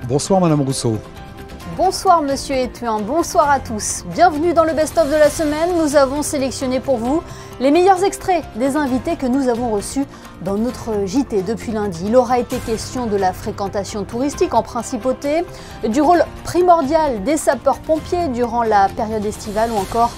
Bonsoir Madame Rousseau. Bonsoir Monsieur Étuin, bonsoir à tous. Bienvenue dans le best-of de la semaine. Nous avons sélectionné pour vous les meilleurs extraits des invités que nous avons reçus dans notre JT depuis lundi. Il aura été question de la fréquentation touristique en principauté, du rôle primordial des sapeurs-pompiers durant la période estivale ou encore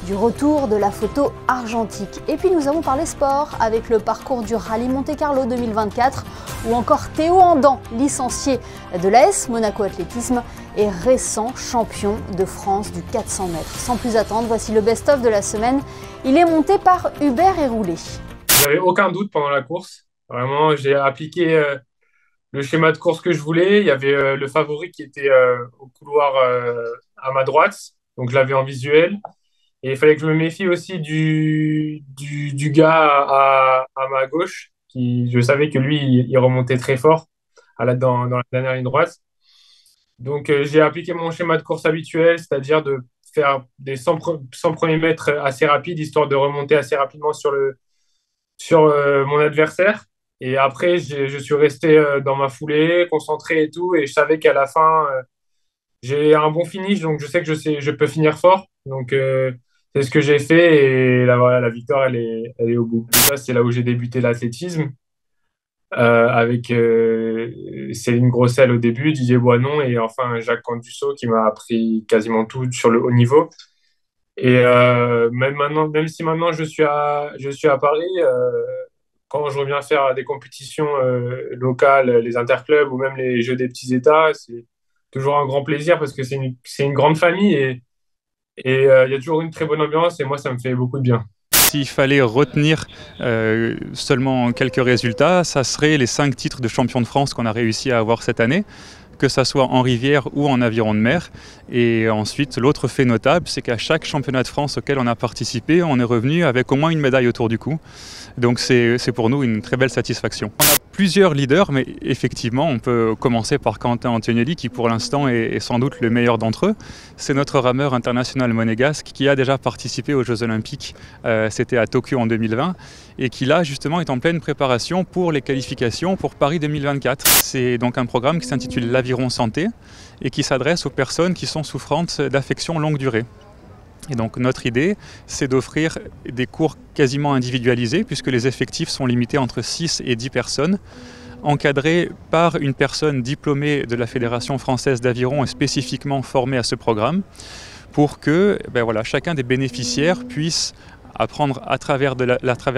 du retour de la photo argentique. Et puis nous avons parlé sport avec le parcours du Rallye Monte-Carlo 2024 ou encore Théo Andan, licencié de l'AS Monaco Athlétisme et récent champion de France du 400 mètres. Sans plus attendre, voici le best-of de la semaine. Il est monté par Hubert Héroulé. J'avais aucun doute pendant la course. Vraiment, j'ai appliqué le schéma de course que je voulais. Il y avait le favori qui était au couloir à ma droite, donc je l'avais en visuel. Et il fallait que je me méfie aussi du gars à ma gauche, qui je savais que lui, il remontait très fort dans la dernière ligne droite. Donc j'ai appliqué mon schéma de course habituel, c'est-à-dire de faire des 100 premiers mètres assez rapides, histoire de remonter assez rapidement sur mon adversaire. Et après, je suis resté dans ma foulée, concentré et tout. Et je savais qu'à la fin, j'ai un bon finish, donc je sais que je peux finir fort. Donc c'est ce que j'ai fait et là, voilà, la victoire, elle est au bout. Ça, c'est là où j'ai débuté l'athlétisme avec Céline Grossel au début, Didier Boinon et enfin Jacques Candusso qui m'a appris quasiment tout sur le haut niveau. Et même si maintenant je suis à Paris, quand je reviens faire des compétitions locales, les interclubs ou même les Jeux des petits États, c'est toujours un grand plaisir parce que c'est une grande famille et il y a toujours une très bonne ambiance et moi, ça me fait beaucoup de bien. S'il fallait retenir seulement quelques résultats, ça serait les 5 titres de champion de France qu'on a réussi à avoir cette année, que ça soit en rivière ou en aviron de mer. Et ensuite, l'autre fait notable, c'est qu'à chaque championnat de France auquel on a participé, on est revenu avec au moins une médaille autour du cou. Donc c'est pour nous une très belle satisfaction. On a plusieurs leaders, mais effectivement, on peut commencer par Quentin Antonelli, qui pour l'instant est sans doute le meilleur d'entre eux. C'est notre rameur international monégasque qui a déjà participé aux Jeux Olympiques, c'était à Tokyo en 2020, et qui là justement est en pleine préparation pour les qualifications pour Paris 2024. C'est donc un programme qui s'intitule l'Aviron Santé et qui s'adresse aux personnes qui sont souffrantes d'affections longue durée. Et donc notre idée, c'est d'offrir des cours quasiment individualisés puisque les effectifs sont limités entre 6 et 10 personnes, encadrés par une personne diplômée de la Fédération française d'aviron et spécifiquement formée à ce programme pour que chacun des bénéficiaires puisse apprendre à travers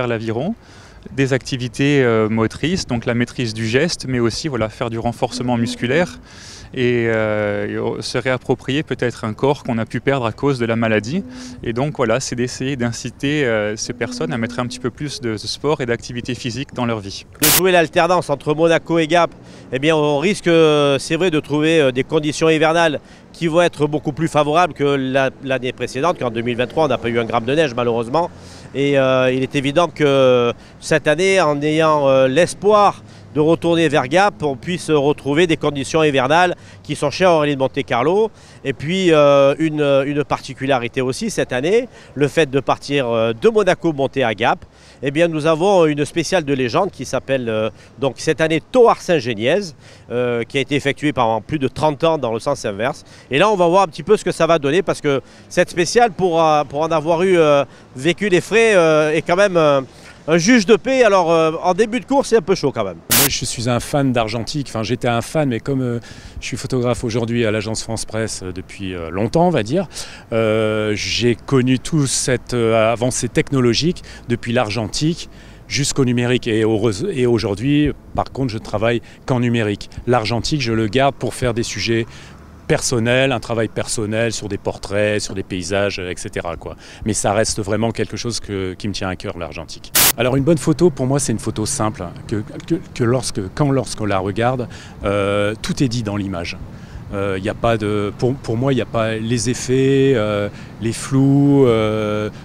l'aviron des activités motrices, donc la maîtrise du geste, mais aussi faire du renforcement musculaire et se réapproprier peut-être un corps qu'on a pu perdre à cause de la maladie. Et donc c'est d'essayer d'inciter ces personnes à mettre un petit peu plus de sport et d'activité physique dans leur vie. De jouer l'alternance entre Monaco et Gap, on risque, c'est vrai, de trouver des conditions hivernales qui vont être beaucoup plus favorables que l'année précédente, qu'en 2023 on n'a pas eu un gramme de neige malheureusement. Et il est évident que cette année, en ayant l'espoir de retourner vers Gap, on puisse retrouver des conditions hivernales qui sont chères au Rallye de Monte-Carlo. Et puis une particularité aussi cette année, le fait de partir de Monaco monter à Gap. Nous avons une spéciale de légende qui s'appelle donc cette année Thor Saint-Géniez, qui a été effectuée pendant plus de 30 ans dans le sens inverse. Et là on va voir un petit peu ce que ça va donner parce que cette spéciale, pour en avoir vécu les frais, est quand même un juge de paix. Alors en début de course c'est un peu chaud quand même. Moi je suis un fan d'argentique, j'étais un fan, mais comme je suis photographe aujourd'hui à l'agence France Presse depuis longtemps on va dire, j'ai connu toute cette avancée technologique depuis l'argentique jusqu'au numérique et aujourd'hui par contre je ne travaille qu'en numérique. L'argentique je le garde pour faire des sujets personnel, un travail personnel sur des portraits, sur des paysages, etc. Mais ça reste vraiment quelque chose qui me tient à cœur, l'argentique. Alors une bonne photo, pour moi, c'est une photo simple, lorsqu'on la regarde, tout est dit dans l'image. Y a pas pour moi, il n'y a pas les effets, les flous,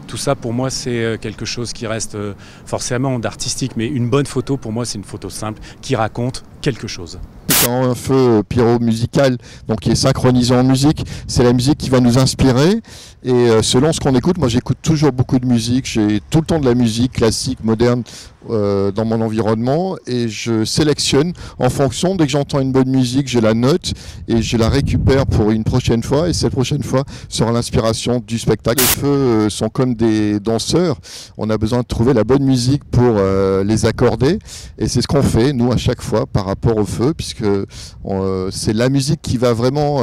tout ça pour moi c'est quelque chose qui reste forcément d'artistique, mais une bonne photo pour moi c'est une photo simple qui raconte quelque chose. c'est un feu pyro-musical, donc qui est synchronisé en musique. C'est la musique qui va nous inspirer. Et selon ce qu'on écoute, moi j'écoute toujours beaucoup de musique. J'ai tout le temps de la musique classique, moderne dans mon environnement. Et je sélectionne en fonction. Dès que j'entends une bonne musique, je la note et je la récupère pour une prochaine fois. Et cette prochaine fois sera l'inspiration du spectacle. Les feux sont comme des danseurs. On a besoin de trouver la bonne musique pour les accorder. Et c'est ce qu'on fait, nous, à chaque fois, par rapport au feu, puisque c'est la musique qui va vraiment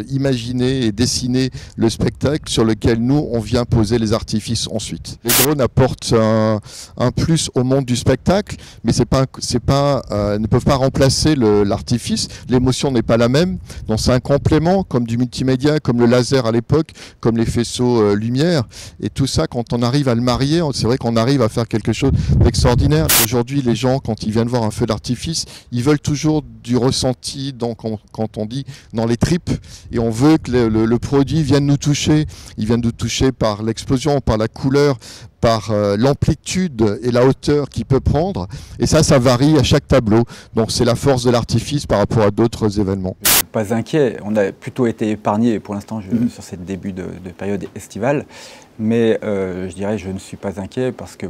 imaginer et dessiner le spectacle sur lequel nous, on vient poser les artifices ensuite. Les drones apportent un plus au monde du spectacle, mais ne peuvent pas remplacer l'artifice. L'émotion n'est pas la même. Donc c'est un complément, comme du multimédia, comme le laser à l'époque, comme les faisceaux lumière. Et tout ça, quand on arrive à le marier, c'est vrai qu'on arrive à faire quelque chose d'extraordinaire. Aujourd'hui, les gens, quand ils viennent voir un feu d'artifice, ils veulent toujours du ressenti, donc quand on dit dans les tripes, et on veut que le produit vienne nous toucher. Il vient nous toucher par l'explosion, par la couleur, par l'amplitude et la hauteur qu'il peut prendre. Et ça varie à chaque tableau. Donc c'est la force de l'artifice par rapport à d'autres événements. Je ne suis pas inquiet. On a plutôt été épargné pour l'instant sur ce début de période estivale. Mais je dirais je ne suis pas inquiet parce que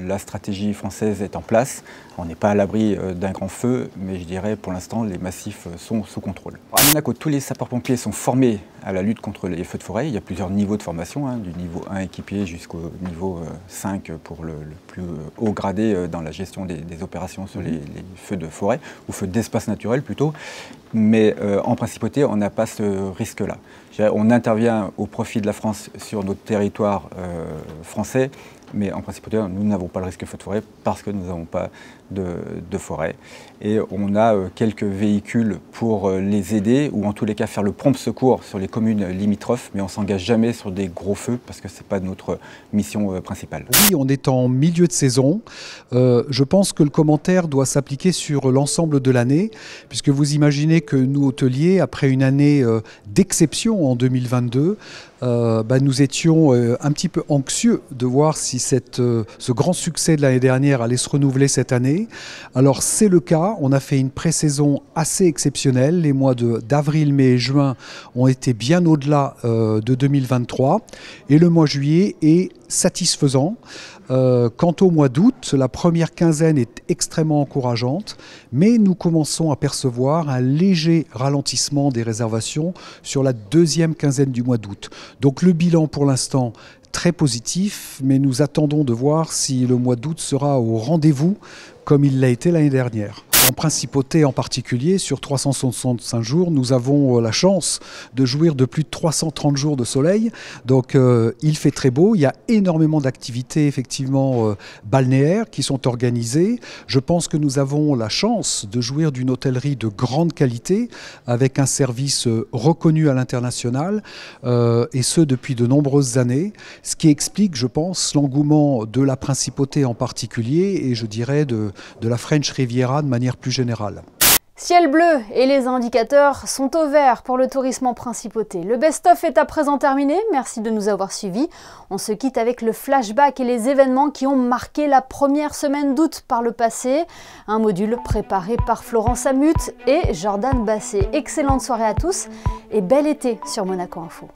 la stratégie française est en place. On n'est pas à l'abri d'un grand feu, mais je dirais pour l'instant les massifs sont sous contrôle. À Monaco, tous les sapeurs-pompiers sont formés à la lutte contre les feux de forêt. Il y a plusieurs niveaux de formation, du niveau 1 équipier jusqu'au niveau 5 pour le plus haut gradé dans la gestion des opérations sur les feux de forêt, ou feux d'espace naturel plutôt. Mais en principauté, on n'a pas ce risque-là. On intervient au profit de la France sur notre territoire français, mais en principauté, nous n'avons pas le risque feu de forêt parce que nous n'avons pas de forêt. Et on a quelques véhicules pour les aider, ou en tous les cas faire le prompt secours sur les communes limitrophes, mais on ne s'engage jamais sur des gros feux parce que ce n'est pas notre mission principale. Oui, on est en milieu de saison. Je pense que le commentaire doit s'appliquer sur l'ensemble de l'année, puisque vous imaginez que nous, hôteliers, après une année d'exception en 2022, nous étions un petit peu anxieux de voir si ce grand succès de l'année dernière allait se renouveler cette année. Alors c'est le cas, on a fait une pré-saison assez exceptionnelle. Les mois d'avril, mai et juin ont été bien au-delà de 2023 et le mois juillet est satisfaisant. Quant au mois d'août, la première quinzaine est extrêmement encourageante, mais nous commençons à percevoir un léger ralentissement des réservations sur la deuxième quinzaine du mois d'août. Donc le bilan pour l'instant très positif, mais nous attendons de voir si le mois d'août sera au rendez-vous comme il l'a été l'année dernière. En principauté en particulier, sur 365 jours, nous avons la chance de jouir de plus de 330 jours de soleil. Donc il fait très beau, il y a énormément d'activités effectivement balnéaires qui sont organisées. Je pense que nous avons la chance de jouir d'une hôtellerie de grande qualité avec un service reconnu à l'international et ce depuis de nombreuses années. Ce qui explique, je pense, l'engouement de la principauté en particulier et je dirais de la French Riviera de manière plus générale. Ciel bleu et les indicateurs sont au vert pour le tourisme en principauté. Le best-of est à présent terminé, merci de nous avoir suivis. On se quitte avec le flashback et les événements qui ont marqué la première semaine d'août par le passé. Un module préparé par Florence Amut et Jordan Basset. Excellente soirée à tous et bel été sur Monaco Info.